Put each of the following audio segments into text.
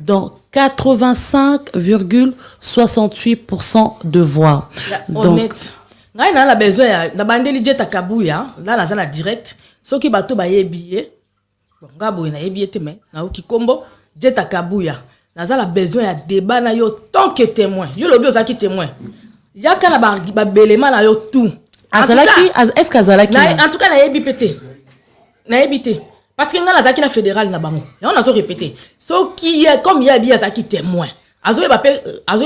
dans 85,68% de voix. Donc, honnête. Nga ina la besoin ya na bandeli Jet Kabuya là na zana direct soki bato ba yebiye bon nga boye na yebiye te mais na oki kombo Jet Kabuya na zana besoin ya débat na yo tant que témoin yo lobi ozaki témoin ya kana ba belema na yo tout azalaki est-ce qu'azalaki en tout cas na yebi pété na yebité parce que nga na zaki na fédéral na bango ya on a so répéter soki comme ya bi azaki témoin azoye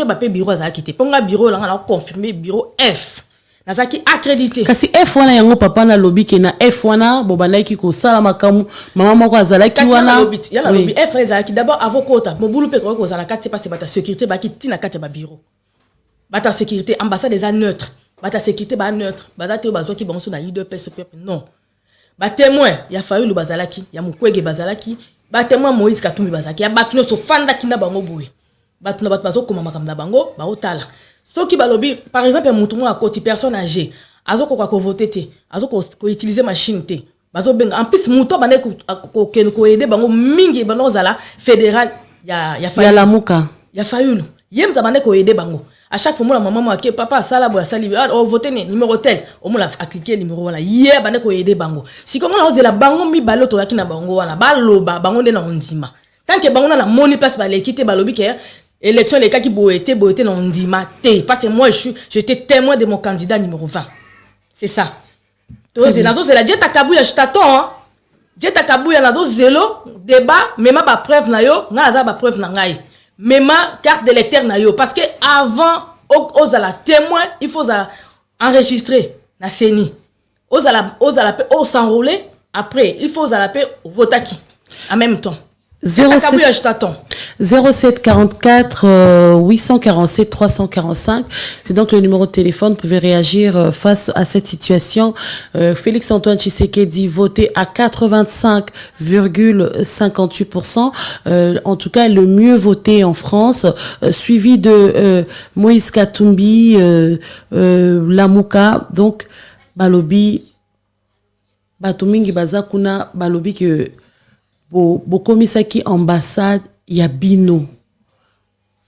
bape bureau azaki te ponga bureau la nga confirmer bureau F nazaki accrédité kasi F1 yango papa na lobby ke na F1 bobanaki ko sala makamu mama moko azalaki wana ya na lobby F1 ezalaki d'abord avocata mobulu pe ko zala kati parce bata sécurité baki tina kati ba bureau bata sécurité ambassade des neutre bata sécurité ba neutre bazate bazwaki bango na IDPS peuple non ba témoin ya Fayulu bazalaki ya Mukwege bazalaki ba témoin Moïse Katumbi bazalaki ya bakino so fanda kinda bango boye batu na batu bazo koma makamda bango ba otala soki balobi par exemple mutumu a koti personne âgée azoko ko voter te azoko ko utiliser machine te bazo benga en plus muto bane ko aider bango mingi bano zala fédéral ya Fayulu ya Lamuka ya Fayulu yem tabane ko aider bango à chaque fois la maman mo ke papa sala bo sali o voter ne numéro tel o mo la cliquer numéro wala ye bane ko aider bango si comme on la bango mi baloto yakina bango wana baloba bango nde na ondima tant que bango na moni place ba l'équité balobi ke élection les cas qui boété non dimaté parce que moi j'étais témoin de mon candidat numéro 20 c'est ça c'est la Jet Kabuya je t'attends hein Jet Kabuya nazo zélo débat même ba preuve na yo nga za ba preuve na ngai même carte d'électeur na yo parce que avant aux témoin il faut enregistrer na CENI aux s'enrôler après il faut voter qui en même temps 07 je t'attends 07 44 847 345. C'est donc le numéro de téléphone. Vous pouvez réagir face à cette situation. Félix Antoine Tshisekedi voté à 85,58%. En tout cas, le mieux voté en France, suivi de Moïse Katumbi, Lamuka. Donc, Balobi, Batomingi Bazakuna, Balobi que Bokomisaki ambassade ya bino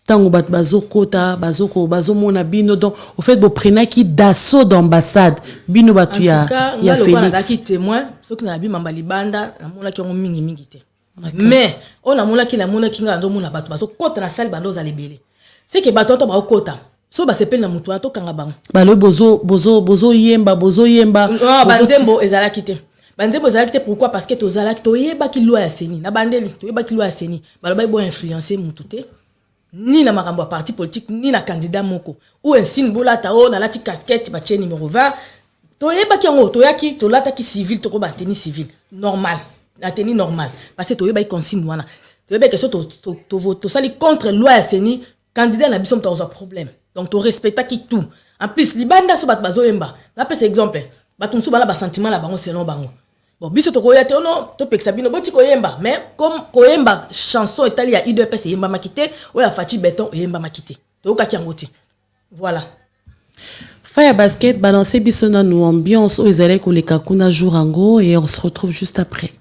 tango bat bazokota bazomona bino donc au fait bo prenaki d'assaut d'ambassade bino batu ya Félix azaki témoin soki na bi mamba libanda na mona ki mingi te mais on a mona ki nga ndo mona batu bazokota na salle bando za lebele c'est que batu to ba okota so ba sepel na mutu to kanga bango balo bozo yemba banzembo ezalaki te banzembo ezalaki te pourquoi parce que tozalaki toyeba ki loi ya CENI na bandeli toyeba ki loi ya CENI baloba bo influencer mutu te ni na makambo ya parti politique ni na candidat moko ou insigne bolata o na lati casquette ba numéro 20 toyeba ki ngo toyaki tolata ki civil to ko ba tenue civil normal la tenue normale parce que toyeba ki consigne wana toyeba que so to vote sali contre loi ya CENI candidat na biso mta oza problème donc to respecta ki tout en plus libanda so bat bazoyemba na pese exemple batumsu bala ba sentiment la bango selon bango bon biso to koya te ono to peksa bino boti koyemba mais comme koyemba chanson etali ya IDPS yemba makité o ya Fachi Beton yemba makité to ka kiangote voilà Fire Basket balancer biso na nous ambiance au ezale ko leka kuna jourango et on se retrouve juste après.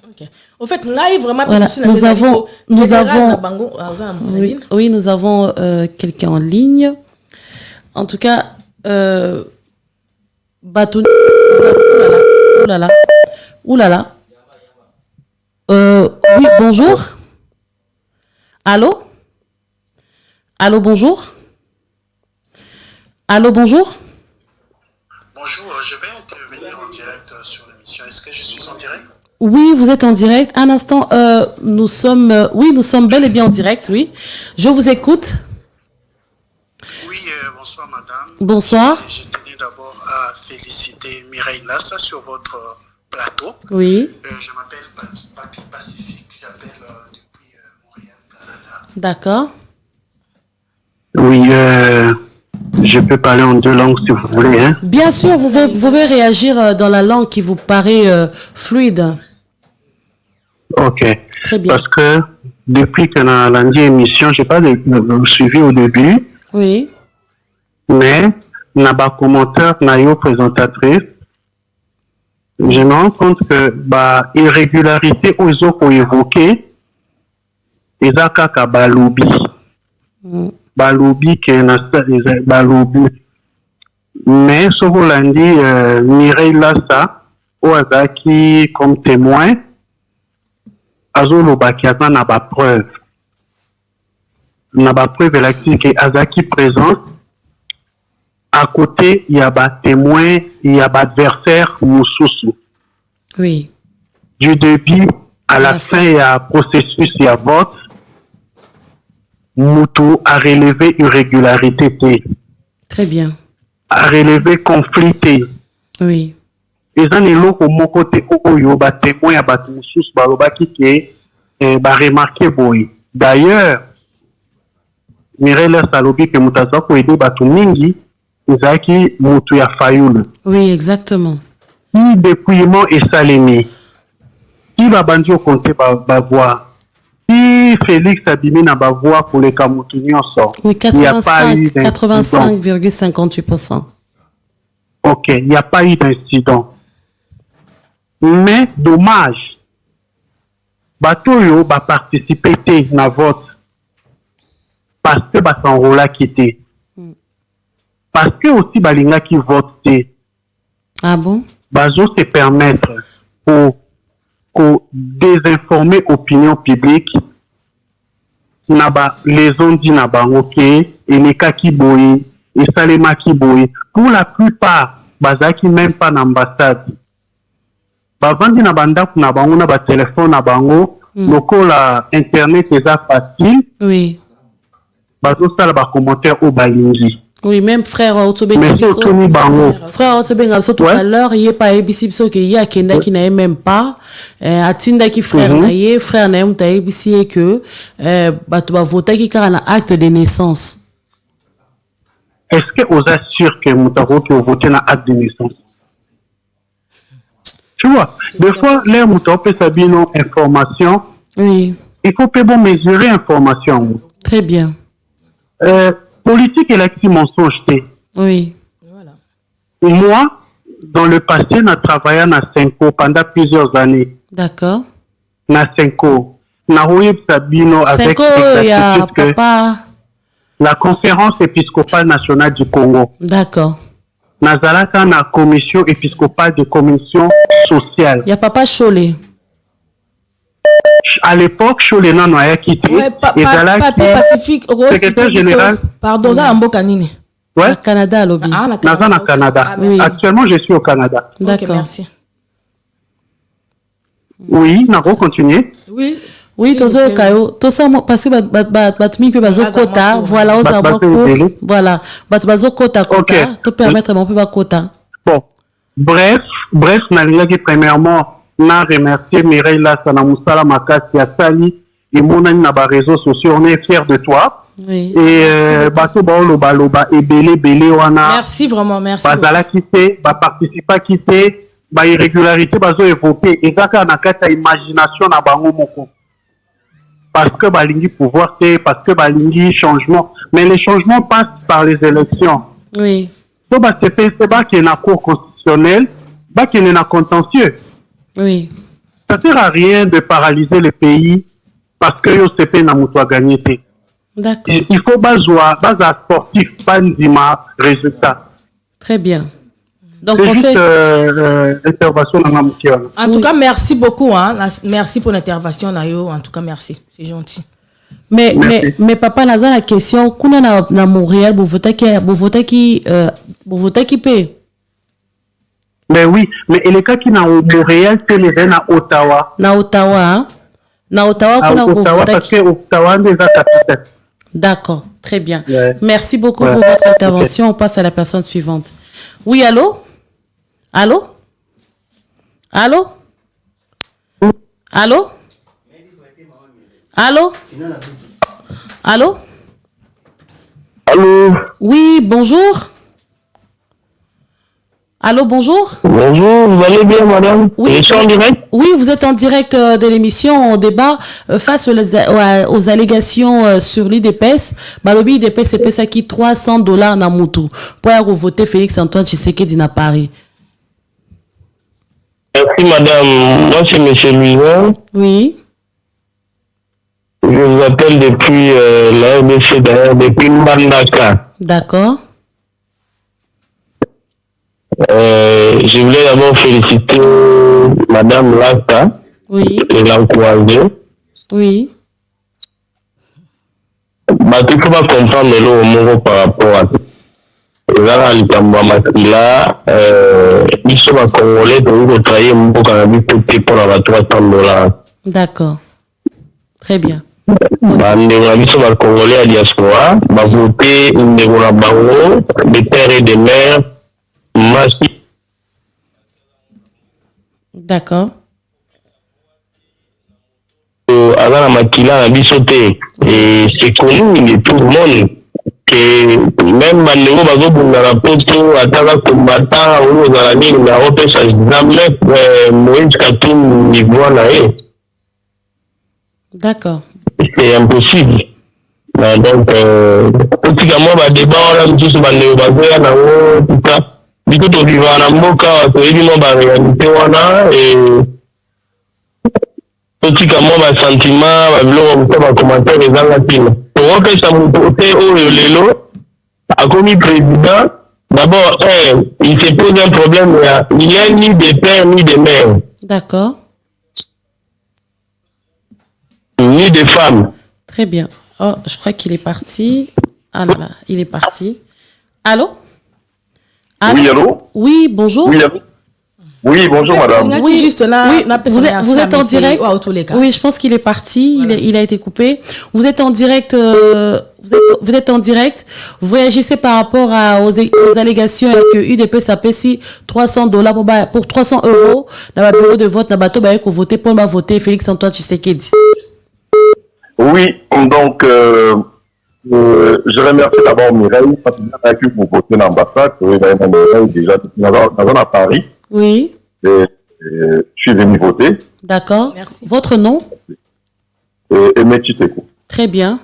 OK au fait ngai vraiment voilà, nous avons oui nous avons quelqu'un en ligne en tout cas Baton, oulala. Oui, bonjour. Allô, bonjour. Bonjour, je vais intervenir en direct sur l'émission. Est-ce que je suis en direct? Oui, vous êtes en direct. Un instant, nous sommes bel et bien en direct, oui. Je vous écoute. Oui, bonsoir madame. Bonsoir. Je tenais d'abord à féliciter Mireille Lassa sur votre plateau. Oui. Je m'appelle Papi Pacifique, j'appelle depuis Montréal, Canada. D'accord. Oui, je peux parler en deux langues si vous voulez. Hein? Bien sûr, vous pouvez réagir dans la langue qui vous paraît fluide. Ok. Très bien. Parce que depuis que la émission, je n'ai pas suivi au début. Oui. Mais, n'a pas commentaire, n'a pas présentatrice. je me rends compte que bah irrégularité aux autres évoquer et ça kaka balobi balobi que na balobi mais ce qu'on l'a dit Mireille Lassa ou azaki comme témoin azolo bakiaza na ba preuve que azaki présent à côté il y a ba témoin il y a ba adversaire mususu. Oui. Du début à la fin il y a processus il y a vote Moutou a relevé irrégularité Très bien. A relevé conflit Oui. Et ça n'est pas mon côté oyo ba témoin ya ba mususu ba lobaki ke ba remarquer boy. D'ailleurs Mireille Salobi que mutaza ko aider batu mingi ezaki mutu ya fayulu. Oui, exactement. Si dépouillement est salémé, qui va bandir au compter ba voix, si Félix Abimi n'a pas voix pour les Kamoutunions sort. Oui, 85,58%. Ok, il n'y a pas eu d'incident. Mais dommage, Batoyo va participer à vote parce que va s'enrôler quitter. Parce que aussi Balinga qui vote. Ah bon? Bazo se permettre pour désinformer l'opinion publique. Naba les ont dit naba ok et les cas qui boy et salema qui boy. Pour la plupart, bazaki même pas l'ambassade. Bavandi na banda na bango na ba téléphone na bango, loko la internet est facile. Oui. Bazo sala ba commentaire au balingi. Oui, même frère Otobe frère Otobe tout à l'heure, il est pas ABC parce que il y a Kenda qui n'a même pas atinda qui frère naie frère naie muta ABC que batu ba voter qui car un acte de naissance. Est-ce que vous êtes sûr que Moutaro qui a voté dans acte de naissance? Tu vois, des fois, les Moutaro peut savoir nos informations. Oui. Il faut peut bon mesurer l'information. Très bien. Politique et l'acte mensonge. Oui. Voilà. Moi, dans le passé, j'ai travaillé à Senko pendant plusieurs années. D'accord. Na Senko. Na Royeb Sabino avec papa. La conférence épiscopale nationale du Congo. D'accord. Nazalaka na commission épiscopale de commission sociale. Il y a papa Cholé. À l'époque, Cholé n'a pas quitté. Ouais, Papa Pacifique, Rose, secrétaire général. Pardon, ça, Ambo Kanine. Ouais. Au Canada, lobby. Ah, Canada. Canada. Ah, oui. Actuellement, je suis au Canada. D'accord. Okay, merci. Oui, n'a pas continué. Oui. Oui, tozo kayo, to ça parce que batmi pe bazo kota, voilà aux aboko, voilà, bazo kota kota, te permettre mon pe ba kota. Bon, bref, nalinga qui premièrement na remercier Mireille Lassa na musala makasi ya sali et mon ami na ba réseaux sociaux, on est fiers de toi. Oui. Et bato ba et belé wana. Merci vraiment, merci. Bazala quitté, ba participa quitté, ba irrégularité bazo évoquer et kaka na kata imagination na bango moko. Parce que balingi pouvoir c'est parce que balingi changement, mais les changements passent par les élections. Oui. Donc bah c'est pas qu'il y a une cour constitutionnelle, bah qu'il y a un contentieux. Oui. Ça sert à rien de paralyser le pays parce que l'OCP n'a pas gagné. D'accord. Il faut bazoa sportif, pas d'ima résultat. Très bien. Donc, c'est juste intervention dans la mission. En tout cas, merci beaucoup. Hein. Merci pour l'intervention, Nayo. En tout cas, merci. C'est gentil. Mais papa, Naza, la question, kuna na Montréal, vous votez qui paie? Mais oui, mais les cas qui na Montréal, c'est les gens à Ottawa. Na Ottawa, hein? Na Ottawa, kuna Ottawa, parce que Ottawa, est déjà capitale. D'accord, très bien. Ouais. Merci beaucoup pour votre intervention. On passe à la personne suivante. Oui, allô? Allô? Allô? Allô? Allô? Allô? Allô? Oui, bonjour. Allô, bonjour. Bonjour, vous allez bien, madame? Oui, je suis en direct? Oui, vous êtes en direct de l'émission. On débat face aux allégations sur l'IDPS. Balobi IDPS, c'est ça qui $300 na mutu. Pour voter Félix Antoine Tshisekedi na Paris. Merci, madame. Moi, c'est monsieur Louison. Oui. Je vous appelle depuis la RDC, d'ailleurs, depuis Mbandaka. D'accord. Je voulais d'abord féliciter madame Lasta Oui. et l'encourager. Oui. Il faut pas comprendre le mot par rapport à ça. Là, ils sont à Congolais, donc ils vont travailler pour côté pour la $300. D'accord. Très bien. Ils sont à Congolais à diaspora, va voter une de bango, des pères et des mères, D'accord. avant la makila na bisoté. Et c'est connu de tout le monde que même Bandego bazobunda na poto ataka combattant ou aux amis na opesa jamais Moïse Katum niveau na e. D'accord. C'est impossible. Donc pratiquement ba débat là tous Bandego bazoya na o tout ça. Biko to vivre na mboka to edimo ba réalité wana et pratiquement ma sentiment ba biloko ba commentaire ezanga tina to opesa mutu te oyo lelo a commis président d'abord il se pose un problème il n'y a ni de père ni de mère. D'accord. Ni de femmes. Très bien. Oh, je crois qu'il est parti. Ah là là, il est parti. Allô? Allô? Oui, allô? Oui, bonjour. Oui, allô? Oui, bonjour madame. Oui, juste là, oui, vous êtes en direct. Oui, je pense qu'il est parti. Voilà. Il a été coupé. Vous êtes en direct. Vous êtes en direct. Vous réagissez par rapport aux allégations que UDP s'apprécie $300 pour 300 € dans le bureau de vote. Dans bateau, bah, voter pour ma voter Félix Antoine Tshisekedi. Oui, donc je remercie d'abord Mireille parce que vous votez l'ambassade. Oui, Mireille déjà dans à Paris. Oui. Et je suis venu voter. D'accord. Votre nom? Emetiteko. Très bien.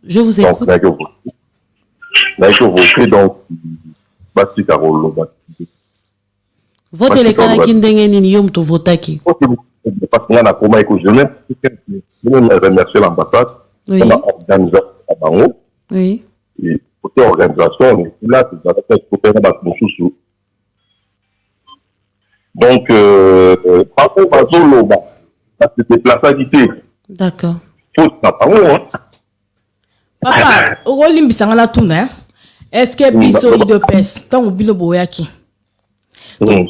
Je vous écoute. Donc, voter, donc, Basti Carolo. Vote les Kanaki Ndenge Nini Yom to votaki. Parce qu'on a comment écouter, je remercie l'ambassade. Oui. On a organisé à Bango. Oui. Et côté organisation, là, c'est pour faire un sous. Donc, par contre, à Zolo, c'était plaçalité. D'accord. Faut pas hein. Papa, au rôle limbisanga la tourne, est-ce que biso idopes, tant ou bino boyaki?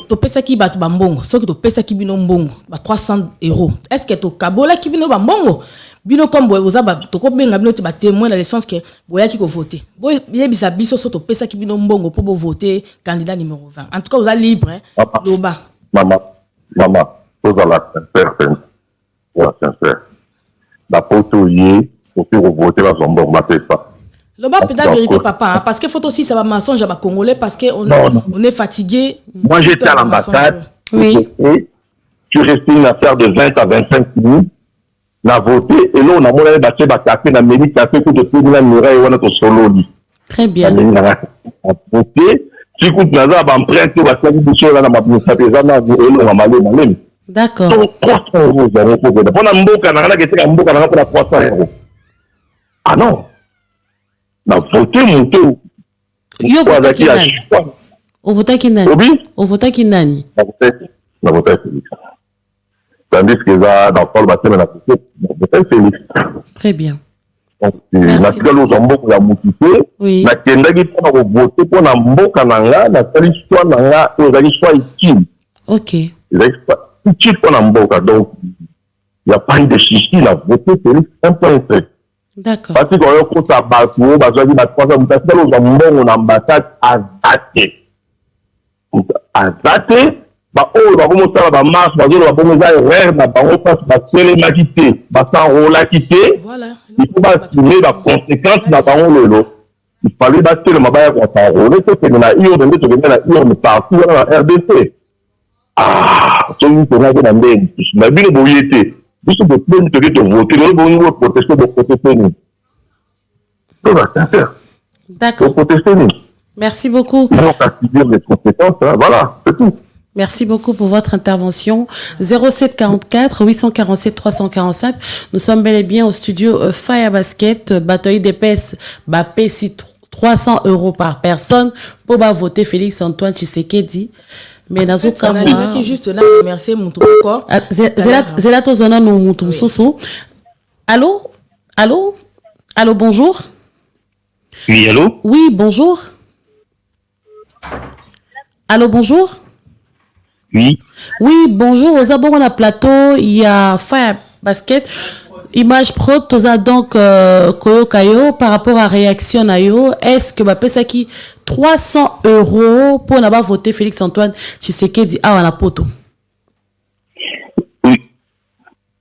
To pesa ki batu bambongo, so que to pesa ki bino mbongo, ba 300 €. Est-ce que to kabola ki bino bambongo? Bino comme boy oza ba to ko benga bino ti ba témoin dans le sens que boyaki ko voter. Boy yebisa biso so to pesa ki bino mbongo pour voter candidat numéro 20. En tout cas, vous êtes libre, hein. Loba. Maman, vous allez sincère, sincère. La photo y pour voter la zombo, on m'appelle pas. Loba peut la vérité, papa, hein, parce que faut aussi ça va mensonge à Congolais parce que on est fatigué. Moi, j'étais à l'ambassade. Oui. Et je suis resté une affaire de 20 à 25 minutes. On a voté et là, on a montré que on a café dans le café pour tout le monde on a solo. Très bien. On a voté. Si vous avez un empreinte, vous avez une mission dans ma vie, ça fait jamais vous allez malin. D'accord. Donc 300 €, vous avez posé. On a mboka na ngala kete mboka na ngala 300 €. Ah non. Na voté mon tour. Yo voté qui nani? Au voté qui nani? Obi? Au voté qui nani? Na voté Félix. Tandis que ça dans Paul Batem na voté Félix. Très bien. Donc na kilo zo mboka ya mutité. Oui. Na kendaki pour voter pour na mboka na nga na tali soit na nga ezali soit utile. OK. Utile pour na mboka donc il n'y a pas eu de chichi la voté Félix un point fait. D'accord. Parce qu'on a fait ça bateau, parce qu'on a fait ça, on a fait ça, ambassade à dater. À dater, bah oh, bah comment ça va marche, bah on va comment ça rire, bah on passe, bah c'est les maquités, bah ça on l'a quitté. Voilà. Il faut pas assumer la conséquence dans le lot. Il fallait battre le mabaya pour ça. On est fait que la IO, on est fait que la IO, on est parti dans la RDC. Ah, c'est une chose dans le mais bien le boyété. Juste de plaindre de voter, nous devons protester de protester nous. D'accord. Protester nous. Merci beaucoup. On va subir les conséquences, hein, voilà, c'est tout. Merci beaucoup pour votre intervention. 0744 847 345. Nous sommes bel et bien au studio Fire Basket. Bataille d'épaisse, Bapesi 300 € par personne pour voter Félix Antoine Tshisekedi. Mais dans ce cas, moi, qui juste là, remercier mon truc encore. C'est là, tozona nous montrons soso. Allô? Allô? Allô, bonjour? Oui, allô? Oui, bonjour. Allô, bonjour? Oui. Oui, bonjour. Aux abords on a plateau, il y a Fire Basket. Image Pro, toza donc Koyo Kayo par rapport à réaction na yo. Est-ce que ça qui 300 € pour n'a pas voter Félix Antoine Tshisekedi à la poto? Oui.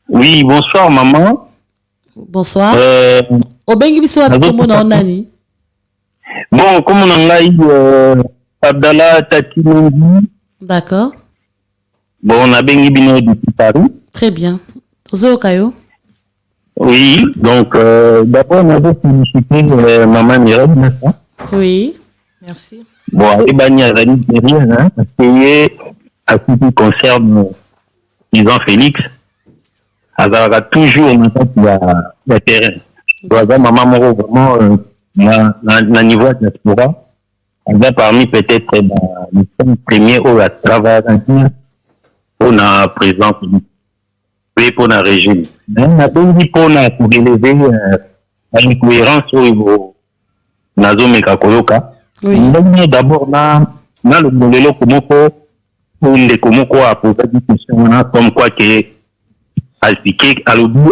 Oui, bonsoir maman. Bonsoir. Obengi biso wa komo na onani? Bon, comme on en a eu Abdallah Tati Mendy. D'accord. Bon, on a bengi bino depuis Paris. Très bien. Tozo Kayo. Oui, donc d'abord on avait félicité maman Mireille, n'est-ce pas? Oui. Merci. Bon, et ben il y a derrière, hein, parce que à ce qui concerne Ivan Félix, elle a toujours en tête le terrain. Donc maman Moro vraiment na niveau de diaspora, elle est parmi peut-être les 5 premiers où elle travaille pour la présence pour la régime. Mais on a dit pour élever l'incohérence au niveau de la zone Mekakoloka. Oui. D'abord, dans le modèle pour les Komoko a posé des questions comme quoi que a expliqué à l'objet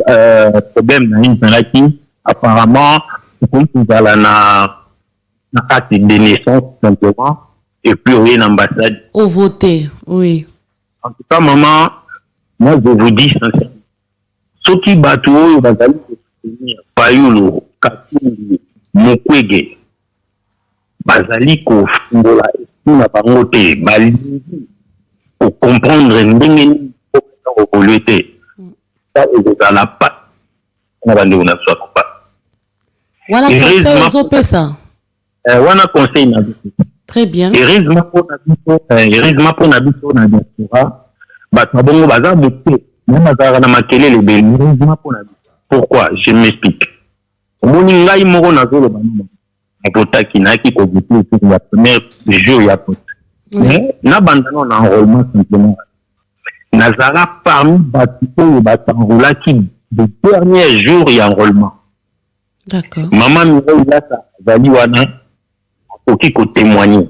problème qui apparemment nous allons na acte de naissance simplement et puis oui l'ambassade. Au voter, oui. En tout cas, maman, moi je vous dis sincèrement, ceux qui battent au bazali soutenir Payulo, Katumbi, Mukwege, bazali ko fungola na bango te, bali pour comprendre ndenge ko polluer. Ça est la patte. On va nous soit pas. Voilà conseil aux opesa. Wana conseil na très bien. Heureusement pour na biso na diaspora, bato bongo baza muté, même azara na makele le bel. Heureusement pour na biso. Pourquoi? Je m'explique. Moni ngai moko na zolo bango. Apota kinaki ko butu sur la première jour ya pot. Mais na bandano na enrôlement simplement. Nazara parmi bato oyo batangoulaki de dernier jour ya enrôlement. D'accord. Maman Mireille Lassa Zali wana qui peut témoigner.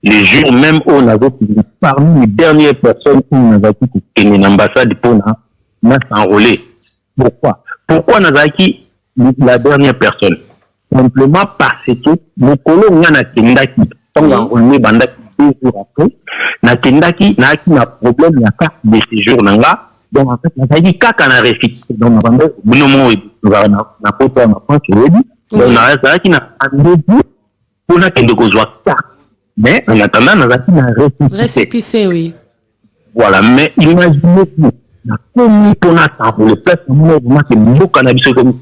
Les jours même où on a parmi les dernières personnes où on a dit que l'ambassade pour s'enrôler. Pourquoi? Pourquoi Nazaki la dernière personne? Simplement parce que le colon n'a Kendaki, on a enrôlé Bandaki 2 jours après, n'a Kendaki n'a problème la carte de séjour là. Donc en fait, Nazaki kaka na refit. Donc on a na poto na France ready. Donc Nazaki na rendez-vous pour la kende ko zwa carte. Mais en attendant, nous avons récépissé, oui. Voilà, mais imaginez-vous, la commune qu'on attend pour le peuple, nous c'est le cannabis comme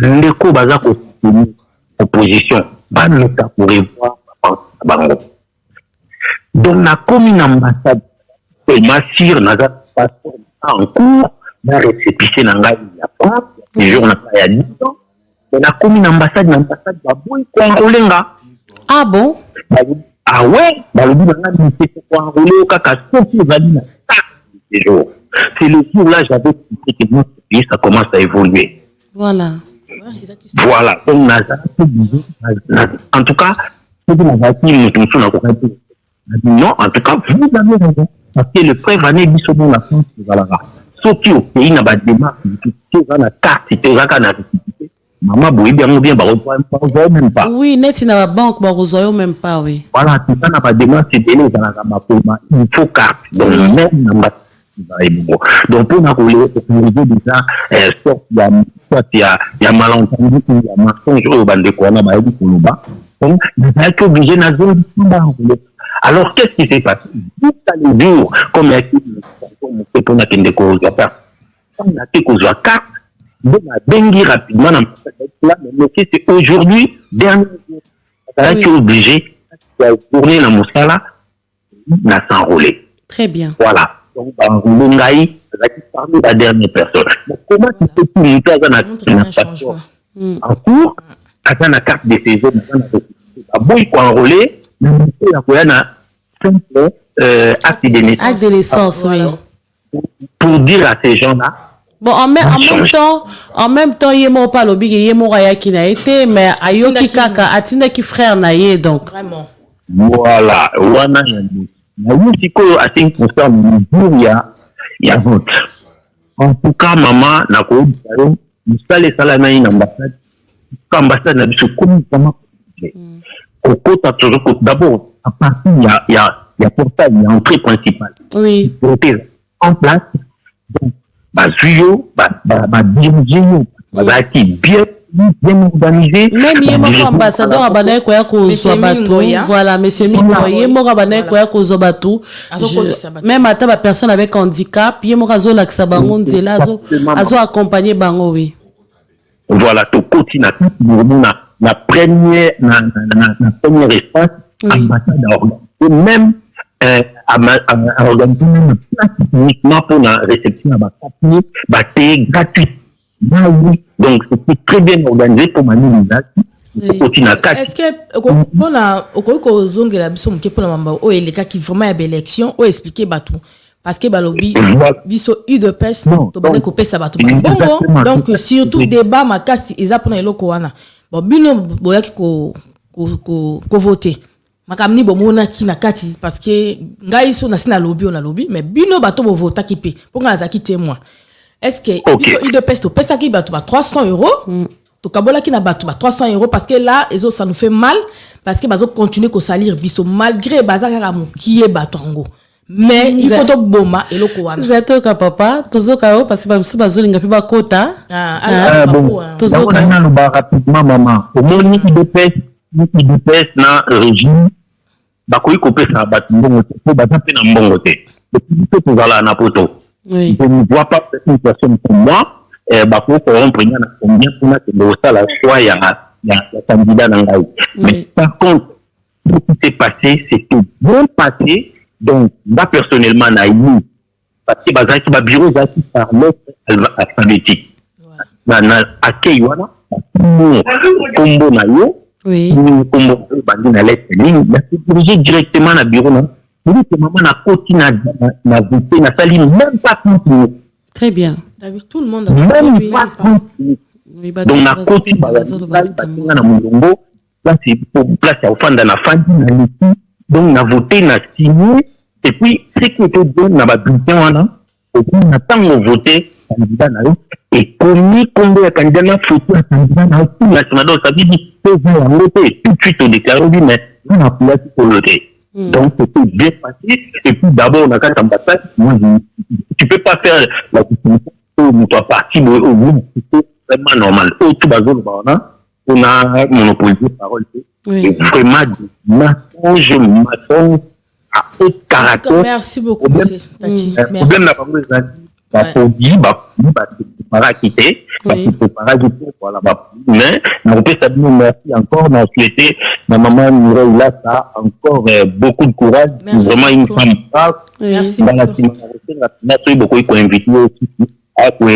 l'écho baza opposition, pas le cas pour revoir Bango. Donc la commune ambassade, c'est massir, n'a pas en cours, n'a récépissé n'a pas, les jours n'a pas y a 10 ans, mais la commune ambassade, l'ambassade va bouiller quoi en ah bon? Ah ouais, c'est le jour là j'avais compris que notre pays ça commence à évoluer. Voilà. Voilà. Donc, en tout cas, non, en tout cas, vous avez raison. Parce que le frère Vané dit sur la France, voilà. Sauf au pays n'a pas de démarche, tu as la carte, tu as la récipité. Maman, bien, même pas. Oui, net, il n'a pas banque, même pas, oui. Voilà, tout ça n'a pas de démarche, c'est délai dans la il faut carte. Donc, même donc, pour nous déjà, soit il y a malentendu, il y a mensonge au bande de quoi, on a dit qu'on va. Donc, nous sommes obligés de nous. Alors, qu'est-ce qui s'est passé? Jusqu'à les jours, comme il y a pour la kende ko on a été qu'on soit carte, on a bengi rapidement dans là, mais c'est aujourd'hui, dernier jour. On a été obligé de tourner la moussala, n'a s'enrôlé. Très bien. Voilà. Donc, enrôlé Ngaï, parmi la dernière personne. Mais comment tu peux communiquer à un passeport en cours, à une carte de séjour, à bout, pour enrôler, il y a un simple acte de naissance. Acte de naissance, oui. Pour dire à ces gens-là. Bon, en même temps, yemo pas lobi que yemo raya qui n'a été, mais ayoki kaka atinda ki frère na ye donc. Vraiment. Voilà. Wana yandi. Na yusiko à 5% il y a vote. En tout cas, maman n'a pas eu musale sala na une ambassade. Ambassade na biso comment Koko t'as toujours d'abord à partir il y a portail, il y a entrée principale. Oui. En place. Donc Zuyo, diriger, bien organisé. Même yemo ambassadeur abanaye koya ko zobatu. Voilà, monsieur Mingo, yemo abanaye koya ko zobatu. Même ata ba personne avec handicap, yemo kazo laksa bango nzela azo accompagner bango oui. Voilà, to continue la première espace ambassadeur. Même à organiser une place uniquement pour la réception à papier, gratuit. Donc, c'est très bien organisé pour ma est-ce que on a au zonge la biso mke pour la mamba o les cas qui vraiment y a élection o expliquer batou parce que balobi biso UDPS to bane ko pesa batou bon donc surtout débat makasi eza pour na eloko wana bon bino boyaki ko voter makamni bomona ki na kati parce que ngai so na sina lobby on a lobby mais bino bato bo vota ki pe pour nga za ki témoin est-ce que biso UDPS to pesa ki bato ba 300 €. To kabola ki na bato ba 300 € parce que là ezo ça nous fait mal parce que bazo continuer ko salir biso malgré bazaka kamo qui est batongo mais il faut to boma eloko wana zato ka papa tozoka o parce que baso bazolinga pe bakota bon tozoka na lo ba rapidement maman au moins UDPS na régime bakoyi ko pesa bato mbongo te ba tapé na mbongo te depuis que tozala na poto je ne vois pas cette situation pour moi bako corrompre na combien pour que la choix il y a candidat dans la mais par contre ce qui s'est passé c'est tout bien passé donc moi personnellement na eu parce que bazaki ba bureau zaki par lettre alphabétique na accueil wana combo na yo combo bandi na lettre ligne la dirigé directement na bureau na que maman na koti na voté na sali même pas continuer. Très bien. Tout le monde a donc na koti na mulongo là c'est pour place à ofanda na fandi na liti donc na voté na signé et puis ce qui était bien na ba bulletin wana et puis na tango voté candidat na et commis combien candidat na photo candidat na tout national donc ça veut dire que tout de suite au déclaré mais on a place pour le donc c'était bien passé et puis d'abord on a quand ambassade moi tu peux pas faire la distinction où tu as parti au groupe c'est vraiment normal tout bazol on a monopolisé parole et vraiment mensonge à haut caractère. Merci beaucoup Tati. Problème n'a pas besoin para quitter para voilà mais on peut saluer merci encore dans souhaiter ma maman Mireille là ça encore beaucoup de courage vraiment une femme brave dans la team merci beaucoup pour inviter aussi à pour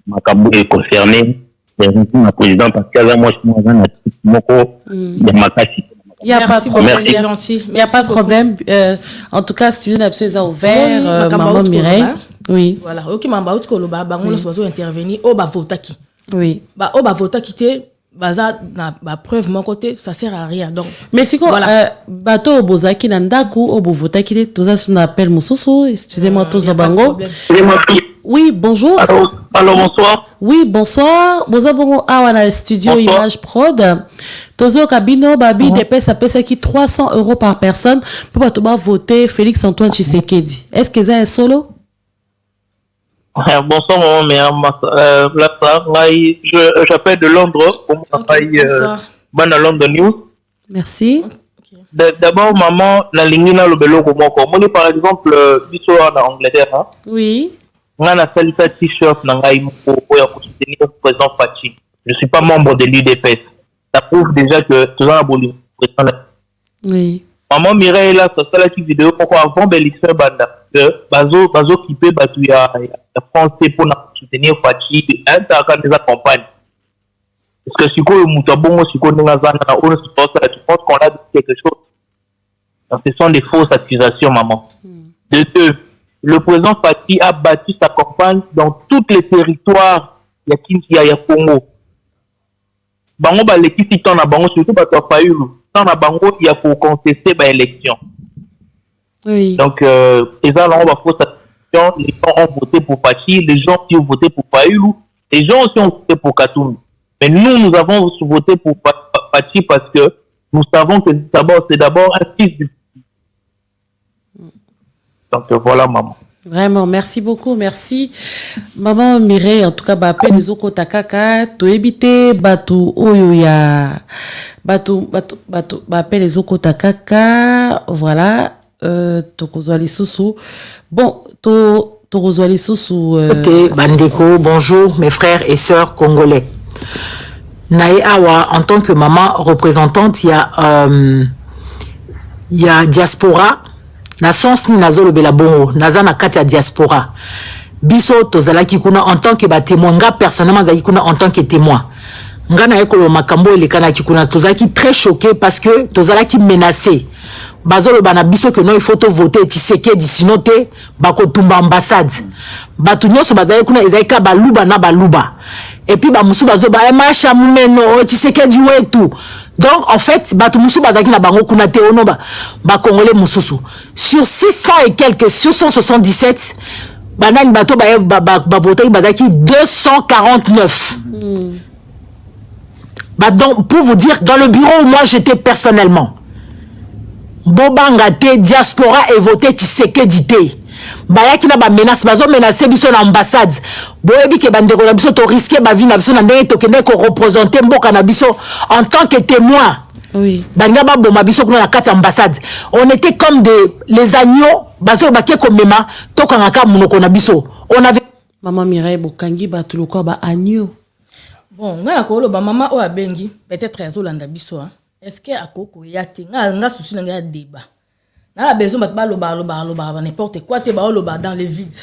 makambo concerné le président parce que moi je suis moko ya makasi. Il n'y a pas de problème, c'est gentil. Il n'y a pas de problème. En tout cas, studio d'absence ouvert, maman Mireille. Oui. Voilà. Ok, maman, tu peux le intervenir. Oh, bah, votaki. Oui. Bah, oh, bah, votaki, baza na preuve mon côté, ça sert à rien. Donc. Mais c'est quoi, bateau bozaki nandaku, obo votaki, tout ça, on appelle Moussoso, excusez-moi, tous bango. Oui, bonjour. Allô, bonsoir. Oui, bonsoir. Bozabongo awana studio Image Prod. Tozo Kabino, Babi, ça pèse qui 300 € par personne pour pas voter Félix Antoine Tshisekedi. Est-ce que c'est un solo? Bonsoir, j'appelle de Londres pour mon travail à London News. Merci. D'abord, maman, la ligne na le belo comme moi, par exemple, l'histoire en Angleterre. Oui. On a fait le t-shirt pour soutenir le président Fachi. Je ne suis pas membre de l'UDPS. Ça prouve déjà que tout ça a voulu. Oui. Maman Mireille là, ça c'est la petite vidéo pourquoi avant l'élection banda que bazo kipe batu ya français pour soutenir Fachi un ta quand des accompagne. Parce que si quoi muta bongo si quoi n'enga zana na on se pense tu penses qu'on a dit quelque chose. Donc ce sont des fausses accusations maman. De deux, le président Fachi a battu sa campagne dans tous les territoires ya Congo. Bango ba l'équipe ton na bango surtout ba to Fayulu. Dans la bango il y a pour contester l'élection. Oui. Donc les gens on va fausse accusations, les gens ont voté pour Fachi, les gens qui ont voté pour Fayulu, les gens aussi ont voté pour Katumbi. Mais nous avons voté pour Fachi parce que nous savons que c'est d'abord un fils du. Donc voilà maman. Vraiment, merci beaucoup, merci. Maman Mireille, en tout cas, appelle les autres takaka, to éviter, batu oyo ya, batu, appelle les autres takaka, voilà, to kozwali susu. Bon, to kozwali susu. Bandeko, bonjour, mes frères et sœurs congolais. Nae Awa, en tant que maman représentante, il y a diaspora. Na sens ni nazolo bela bongo naza na kati ya diaspora biso tozalaki kuna en tant que témoin nga personnellement zaki kuna en tant que témoin nga na ekolo makambo elekana ki kuna tozalaki très choqué parce que tozalaki menacé bazolo bana biso que non il faut voter Tshisekedi sinon te bakotumba ambassade batu nyonso bazali kuna ezalika baluba na baluba et puis ba musu bazo ba macha mumeno Tshisekedi wetu. Donc en fait batu musu bazaki na bango kuna te ono ba congolais mususu sur 600 et quelques sur 177 banani bato ba voter bazaki 249. Donc pour vous dire dans le bureau où moi j'étais personnellement Bobanga te diaspora et voter Tshisekedi te bayaki na ba menace bazo menacer biso na ambassade boyebi ke bandeko na biso to risquer ba vie na biso na ndenge to kende ko représenter mboka na biso en tant que témoin. Oui. Banga ba boma biso kuna na kati ambassade on était comme les agneaux bazo baké ko mema to kangaka munoko na biso on avait Maman Mireille bokangi batu lokwa ba agneau. Bon ngana ko lo ba mama o abengi peut-être azolanda biso hein. Est-ce que akoko yati nga souci nga débat. Na la besoin bat loba n'importe quoi te ba loba dans le vide.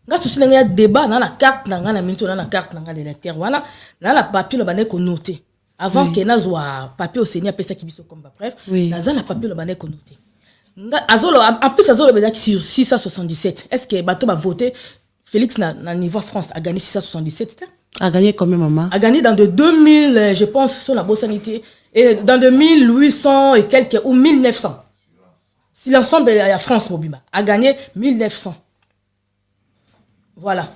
Nga souci nga débat na la carte na nga na minto na la carte na nga de l'électeur wana na la papier loba ne ko noter avant que nazwa papier au Seigneur pesa ki biso comme bref na za la papier loba ne ko noter. Nga azolo en plus azolo ba sur 677. Est-ce que bato ba voter Félix na niveau France a gagné 677 A gagné combien maman? A gagné dans de 2000 je pense sur la bonne sanité et dans de 1800 et quelques ou 1900. Si l'ensemble de la France Mobimba a gagné 1900. Voilà.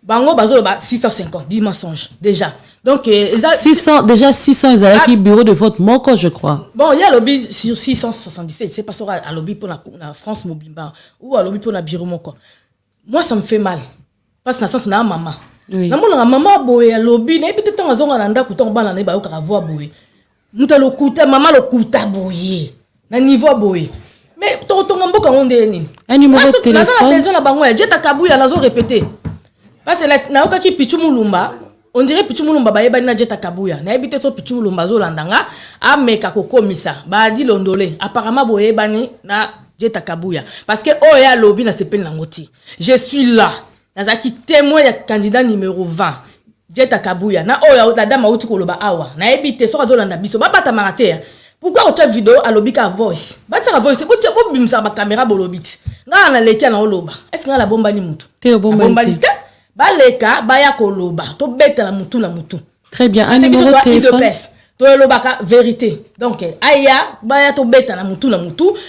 Bango bazo 650 dit mensonge déjà. Donc 600 déjà 600 ils avaient qui bureau de vote moko je crois. Bon, il y a lobby sur 677, c'est pas ça à lobby pour la France Mobimba ou à lobby pour la bureau moko. Moi ça me fait mal parce que dans sens na maman. Oui. Na mona maman boye lobby na peut-être temps azonga na ndako to bana na ba ka voix boye. Muta lokuta maman lokuta boye. Na niveau boye. Mais ton mboka onde nini? Un numéro de téléphone. Na besoin na bango ya jeta kabuya nazo répéter. Parce que na oka ki Pichu Mulumba, on dirait Pichu Mulumba ba yeba na jeta kabuya. Na ebite so Pichu Mulumba zo landanga ameka kokomisa. Ba di londolé. Apparemment boye bani na jeta kabuya parce que oya lobby na sepen na ngoti. Je suis là. Nazaki témoin ya candidat numéro 20. Jeta kabuya na oya la dame auti koloba awa. Na ebite so zo landa biso ba bata marater. Pourquoi tu as vidéo à lobika voice? Bah ça voice, tu peux bimsa ba caméra bolobit. Nga na leki na oloba. Est-ce que nga la bomba ni mutu? Te bomba ni. Ba leka ba ya koloba. To beta la mutu na mutu. Très bien, un numéro de téléphone. To loba ka vérité. Donc aya ba ya to beta na mutu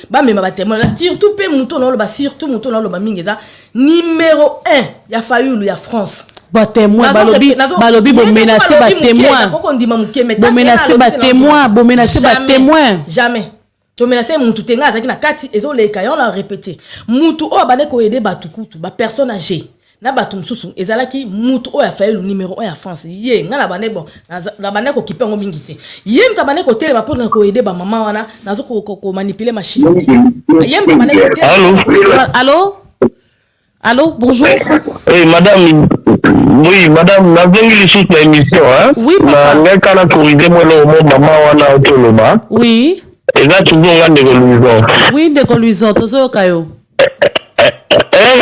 ba mema ba témoin surtout pe mutu na oloba surtout mutu na oloba mingeza numéro 1 ya Fayulu ya France. Ba témoin balobi bo menacer ba témoin. Bo menacer ba témoin, bo menacer ba témoin. Jamais. To menacer mutu tenga zaki na kati ezoleka on l'a répété. Mutu o bane ko aider ba tukutu ba personne âgée. Na batu mususu ezalaki mutu o ya Fayulu numéro 1 ya France. Ye nga bane bon na bane ko kipengo mingité. Ye mta bane ko tele ba pona ko aider ba maman wana nazo ko manipuler machine. Ye mta bane ko tele. Allô? Allô, bonjour. Oui, madame. Oui, madame, na vengi l'émission, hein? Oui, papa. Na ngeka na corriger moi le maman wana otoloba. Oui. Et là, toujours, on a des religions. Oui, ndeko Luison, tozoyoka yo.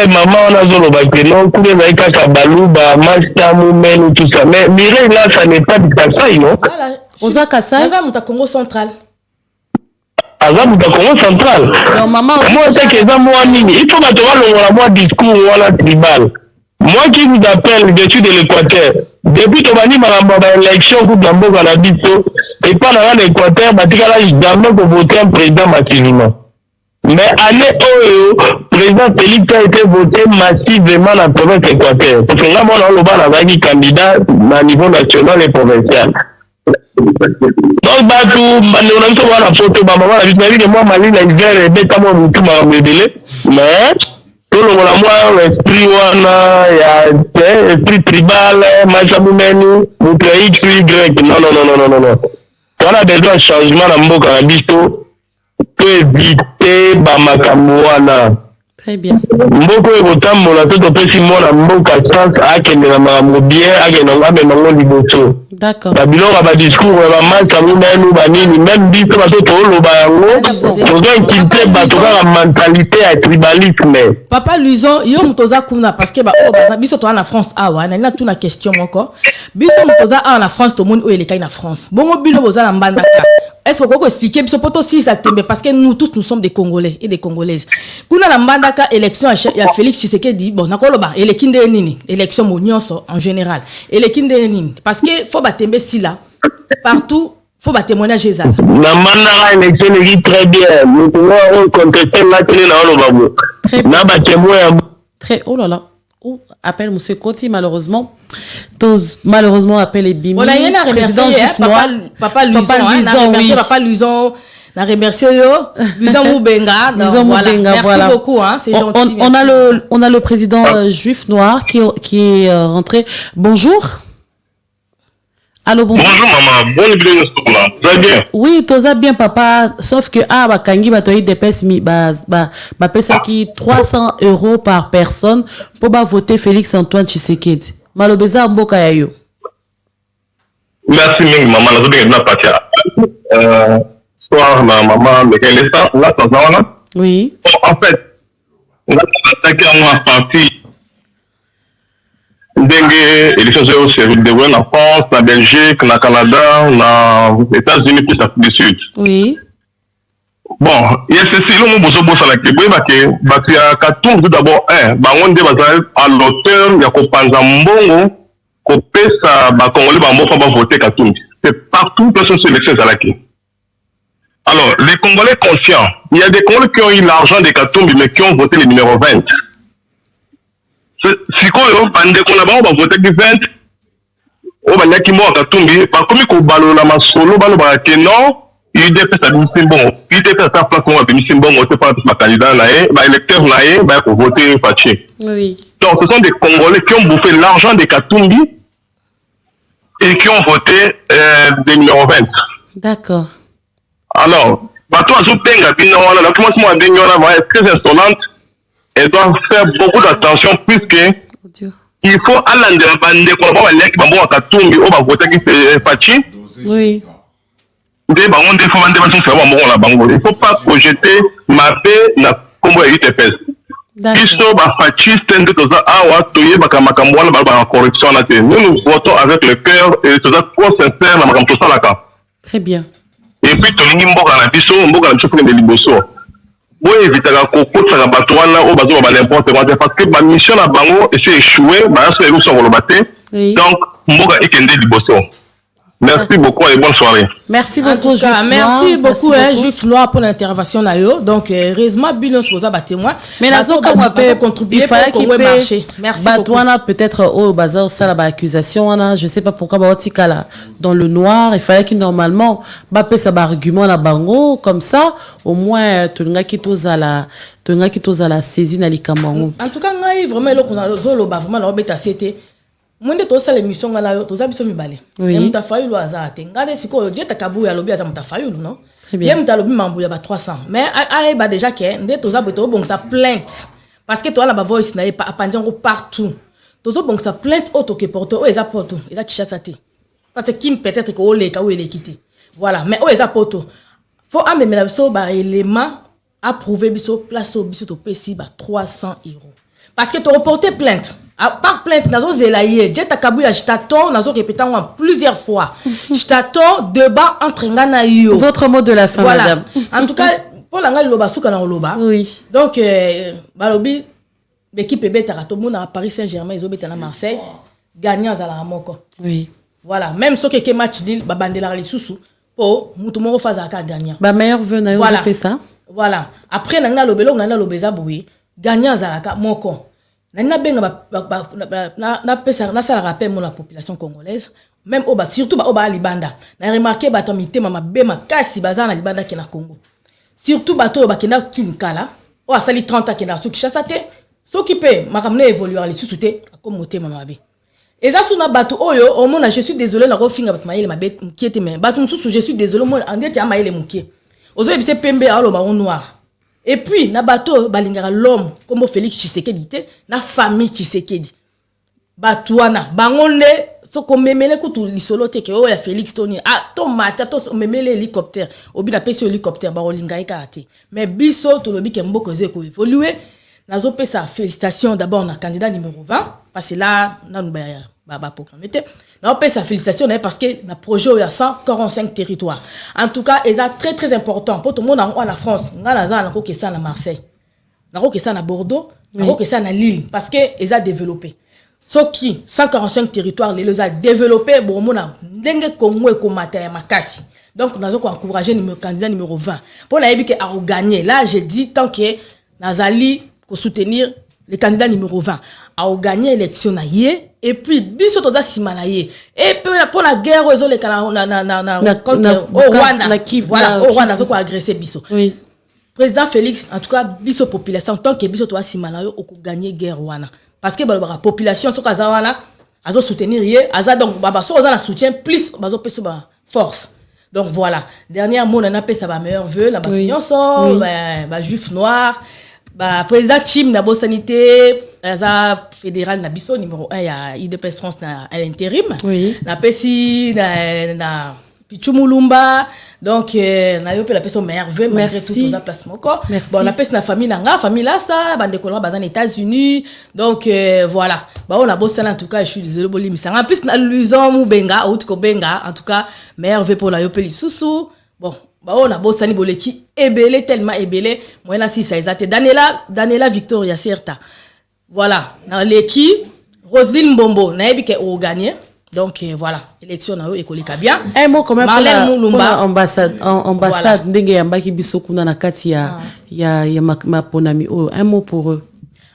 Maman, on a zolo bakeno, kule na ikaka baluba, mastamu, menu, tout ça. Mais Mireille, là, ça n'est pas du Kassai, non? Voilà. Oza Kassai? Naza muta Congo central. Azam de Congo central. Non, maman, moi, c'est que ça, moi, il faut que moi discours, voilà, tribal. Moi qui vous appelle, je suis de l'Équateur. Depuis que je suis l'élection pour Gambo la Bito, et pas dans l'Équateur, je n'ai jamais voté un président massivement. Mais année où le président Félix a été voté massivement dans la province d'Équateur. Parce que là, moi, on a un candidat à niveau national et provincial. Donc, on a la photo, maman, je moi, Mali, l'hiver, et bête, moi, tout m'a révélé. Mais, tout le monde, moi, l'esprit, il y a esprit tribal, Machamumeni, Moutraïk, Y. Non. On a besoin de changement dans le monde Canabisto pour éviter Bamakamouana. Très bien. Mboko ekotambola to topesi mwana mboka chance akendela makambo bien akendanga membango liboso. D'accord. Babiloko badiscours bamasa mumenu banini même biso bato toloba yango toza inculté bato kaka mentalité ya tribalisme. Papa Luison, yo mutoza kuna parce que biso to na France awa na tout na question encore. Biso mutoza na France to monde o elekai na France. Bongo bino boza na mbandaka. Est-ce que vous pouvez expliquer ce poto si ça tombe parce que nous tous nous sommes des Congolais et des Congolaises. Kuna la mbandaka élection ya Félix Tshisekedi bon nakoloba elekinde nini élection monionso en général elekinde nini parce que faut batembe si là partout faut ba témoignage ezala. Na mandaka élection est très bien. Nous pouvons contester la télé na oloba. Na ba témoin très oh là là. Oh, appelle monsieur Koti malheureusement. Malheureusement appelle et Bimi. On a rien à remercier papa Luison, oui. Papa Luison, na remercier Luison Moubenga. Merci beaucoup hein, c'est gentil. On a le président juif noir qui est rentré. Bonjour. Allô, bonjour. Bonjour maman, bonne bienvenue là. Très bien. Oui, tout ça bien papa, sauf que bakangi batoyi dépêche pesa qui 300 € par personne pour voter Félix Antoine Tshisekedi. Malobeza mboka ya yo. Merci mingi maman, nazo bien na patia. Soir na maman de quel état là ça va là? Oui. En fait, on a attaqué en partie dengue élection se déroule en France, en Belgique, en Canada, en États-Unis plus du Sud. Oui. Bon, il y a ceci, le mot bosso bossa la kébé, parce qu'il y a Katoum tout d'abord, on dit à l'auteur, il y a Kopanza Mbongo, Kopesa, Congolais, Bambo, va voter Katoum. C'est partout, personne sur l'élection Zalaki. Alors, les Congolais conscients, il y a des Congolais qui ont eu l'argent des Katoum, mais qui ont voté le numéro 20. Si on a voté du 20, on va dire qu'il m'a Katumbi, par contre, il y a un solo, non, il y a des bon, il y a des place qu'on a mis bon, on ne pas le candidat, l'électeur, pour voter Faché. Oui. Donc, ce sont des Congolais qui ont bouffé l'argent des Katumbi et qui ont voté des numéros 20. D'accord. Alors, toi, je la commencement à est très insolente. Elle doit faire beaucoup d'attention puisque il faut aller dans la bande pour avoir les qui vont Katumbi ou va voter qui fait Fachi. Oui. Il ne faut pas projeter ma paix dans Congo et UTPS. Puisque Fachi, c'est un peu de ça, correction. Nous votons avec le cœur et c'est trop sincère dans la très bien. Et puis, tu as dit oui, éviter la coco, ça va battre au bateau, n'importe quoi, parce que ma mission à Bango est échouée, donc, Mboga est qu'un délibosso. Merci beaucoup et bonne soirée. Merci beaucoup, Juif Noir. Merci beaucoup, Juif Noir, pour l'intervention. Donc, heureusement, Binos posa témoin. Mais la zone, comme on peut contribuer pour qu'on marcher. Merci beaucoup. Peut-être au bazar, ça, la accusation, je ne sais pas pourquoi, dans le noir, il fallait qu'il normalement, ça argument la bango, comme ça, au moins, tu n'as qui à la saisine à l'Ikamango. En tout cas, vraiment, vraiment, la c'était. Monde to sala émission ngala to zabiso mibale oui. Muta fayulu azate ngade siko jeta kabu ya lobi aza muta fayulu non bien muta lobi mambu ya ba 300 mais a ba déjà que nde to zabeto bon sa plainte parce que to la ba voice na pas apandjango partout to zo bon sa plainte auto que porto o eza poto eza kishasa te parce que kin peut-être que o leka ou ele quitté voilà mais o eza poto faut amemela biso ba élément approuver biso place au biso to pesi ba 300 €. Parce que tu reporté plainte. Par plainte, nazo zelaye, jeta kabuya jtaton, nazo répétant plusieurs fois. Jtaton débat entre ngana yo. Votre mot de la fin, voilà. madame. En tout cas, pour l'angal loba souka na loba. Oui. Donc balobi l'équipe beta to mona à Paris Saint-Germain, ils ont beta na Marseille, gagnant za la moko. Oui. Voilà, même ce que match nil ba bandela li susu pour mutu moko faza ka gagnant. Ba meilleur vœu na yo ça. Voilà. Après nanga lobelo nanga lobeza boui, gagnant za la moko. Na benga na pesa na sala rappel mon la population congolaise, même oba surtout ba oba libanda. Na remarqué ba tamité mama bema kasi bazana libanda ki na Congo. Surtout bato ba kena kinkala, o asali 30 ans kena soki chassa te, soki pe makamne évoluer li susute comme moté mama be. Eza suna bato oyo o mona je suis désolé na rofinga bat maile mabe mkiete mais bato susu je suis désolé mo andete amaile mkie. Ozo bise pembe alo ba noir. Et puis na bato balingara l'homme comme Félix Tshisekedi te na famille Tshisekedi. Batouana bangonde soko memele kutu lisolo te ke o ya Félix Tony to mata to memele hélicoptère obi na pesi hélicoptère ba olinga ikate. Mais biso to lobi ke mboko zeko évoluer nazo pesa félicitations d'abord na candidat numéro 20 parce que là na ba programme te na pesa félicitations parce que na projet il y a 145 territoires. En tout cas, c'est très très important pour tout le monde en France. Ngana za na ko ke ça na Marseille. Na ko ke ça na Bordeaux, na ko ke ça na Lille parce que ils a développé. Ce qui 145 territoires les a développé bon mona ndenge Congo e ko mataya makasi. Donc nous avons encouragé le candidat numéro 20. Pour la yebi que a gagner. Là, j'ai dit tant que nazali ko soutenir le candidat numéro 20 a gagné l'élection na yé et puis biso toza simana yé et puis pour la guerre aux les na contre au Rwanda voilà au Rwanda zo ko agresser biso. Oui. Président Félix en tout cas biso population tant que biso toza simana yo ko gagner guerre wana parce que la population so kaza wana azo soutenir yé aza donc baba so oza na soutien plus bazo peso ba force. Donc voilà, dernier mot on appelle ça ba meilleur vœu la bataillon so ba juif noir. Bah président Chim na bo sanité za fédéral na biso numéro 1 ya IDPS France na l'intérim na pesi na Pichumulumba donc na yo pe la personne merveille malgré tout aux placements quoi bon na pesi na famille na famille là ça bande ko ba dans États-Unis donc voilà bah on a bossé en tout cas je suis désolé bolimi ça en plus na luson mu benga out ko benga en tout cas merveille pour la yo pe li susu bon bah on a bossé ni boleki ebele tellement ebele moi là si ça exact Daniela Victoria Certa voilà na leki Roselyne Mbombo na yebi ke o gagner donc voilà élection na yo ekoleka bien un mot quand même pour l'ambassade ambassade ndenge yambaki biso kuna na kati ya maponami un mot pour eux.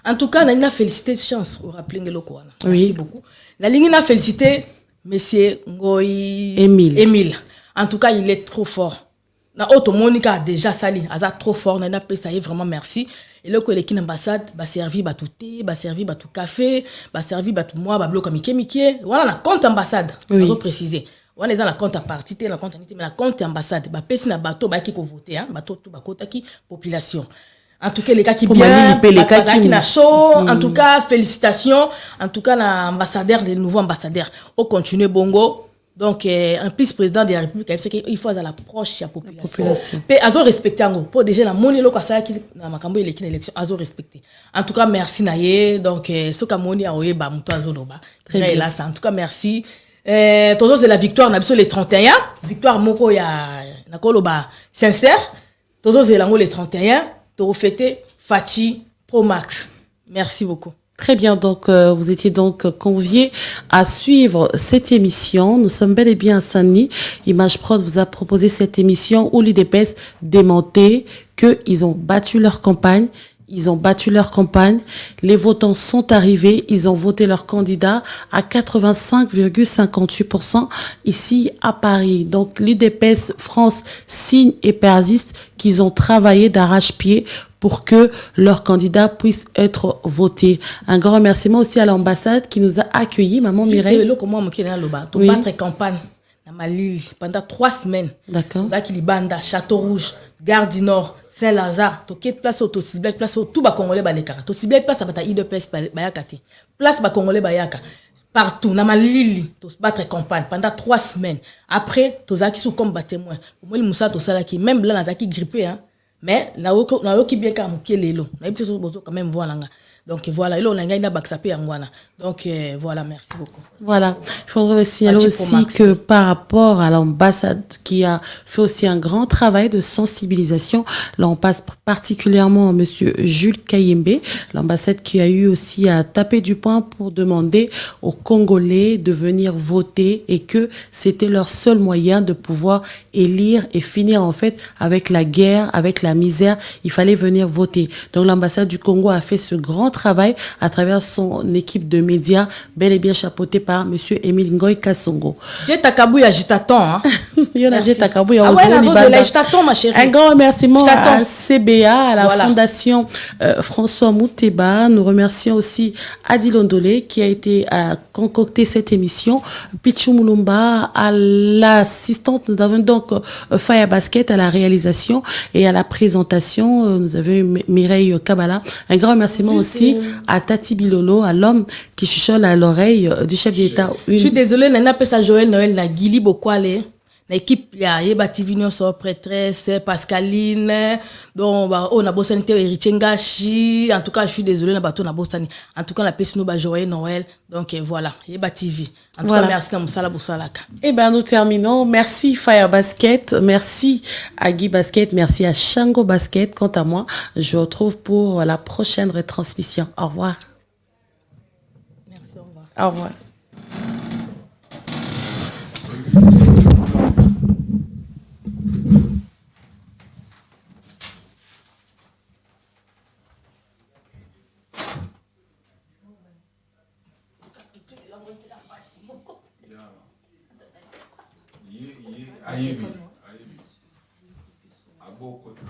En tout cas na félicité chance au rappeler ngeloko wana merci beaucoup la ligne na félicité monsieur Ngoyi Émile en tout cas il est trop fort. Na auto Monica a déjà sali aza trop fort na pesa vraiment merci et le collègue ambassade ba servi ba tout thé ba servi ba tout café ba servi ba tout moi ba bloc mike voilà la compte ambassade on préciser on est dans la compte à partie la compte unité mais la compte ambassade ba pesi na bateau ba ki ko voter hein bateau tout ba kota ki population en tout cas les cas qui bien les cas qui na chaud en tout cas félicitations en tout cas l'ambassadeur les nouveaux ambassadeurs au continuer bongo. Donc, un vice-président de la République, il faut à l'approche de la population. Et azo respecter ngo. Pour déjà la monnaie lo kasa qui na makambo ile élection azo respecter. En tout cas, merci naye. Donc, ce que moni a oye ba muto azo loba. Très là ça. En tout cas, merci. Toujours c'est la victoire na biso les 31. Victoire moko ya na koloba sincère. Toujours c'est lango les 31. To fêter Fachi Pro Max. Merci beaucoup. Très bien, donc vous étiez donc conviés à suivre cette émission. Nous sommes bel et bien à Saint-Denis. Image Prod vous a proposé cette émission où l'IDPS démentait qu'ils ont battu leur campagne. Ils ont battu leur campagne. Les votants sont arrivés. Ils ont voté leur candidat à 85,58% ici à Paris. Donc l'IDPS France signe et persiste qu'ils ont travaillé d'arrache-pied pour que leur candidat puisse être voté. Un grand remerciement aussi à l'ambassade qui nous a accueillis, maman Mireille. Oui. Battre campagne dans Mali pendant 3 semaines. D'accord. Banda, Château Rouge, Gare du Nord, Saint-Lazare, Toket place au Tosiblek, place au tout ba Congolais balekara. Tosiblek place à bata IDPS bayakate. Place ba Congolais bayaka. partout na malili to battre campagne pendant 3 semaines après to zaki sous comme témoin moi musa to sala qui même là na zaki grippé hein mais na qui bien ka mukie lelo na yebite so bozo quand même voir nga donc voilà là on a gagné na baksape yangwana donc voilà merci beaucoup. Voilà, il faudrait signaler aussi que par rapport à l'ambassade qui a fait aussi un grand travail de sensibilisation, là on passe particulièrement à monsieur Jules Kayembe, l'ambassade qui a eu aussi à taper du poing pour demander aux Congolais de venir voter et que c'était leur seul moyen de pouvoir élire et finir en fait avec la guerre, avec la misère, il fallait venir voter. Donc l'ambassade du Congo a fait ce grand travail à travers son équipe de médias, bel et bien chapeauté par monsieur Émile Ngoy Kassongo. J'ai Takabuya, je t'attends. Hein. J'ai Takabuya. Ah ouais, je t'attends, ma chérie. Un grand remerciement à CBA, à la fondation François Mouteba. Nous remercions aussi Adi Londolé qui a été à concocter cette émission. Pichou Moulumba à l'assistante. Nous avons donc Faya Basket à la réalisation et à la présentation. Nous avons eu Mireille Kabala. Un grand remerciement aussi à Tati Bilolo, à l'homme qui chuchote à l'oreille du chef d'État. Je suis désolée, Nana Pesa Joël Noël na Gili Bokwale. L'équipe ya Yeba TV so prêtresse Pascaline bon bah on a bossani te Richengashi en tout cas je suis désolée na bato na bossani en tout cas la pesi no ba joyeux Noël donc voilà Yeba TV en tout cas merci na musala bosalaka. Et ben nous terminons. Merci Fire Basket, merci à Guy Basket, merci à Shango Basket. Quant à moi, je vous retrouve pour la prochaine retransmission. Au revoir. Merci, au revoir. Au revoir. Ayevi. Abo Koti.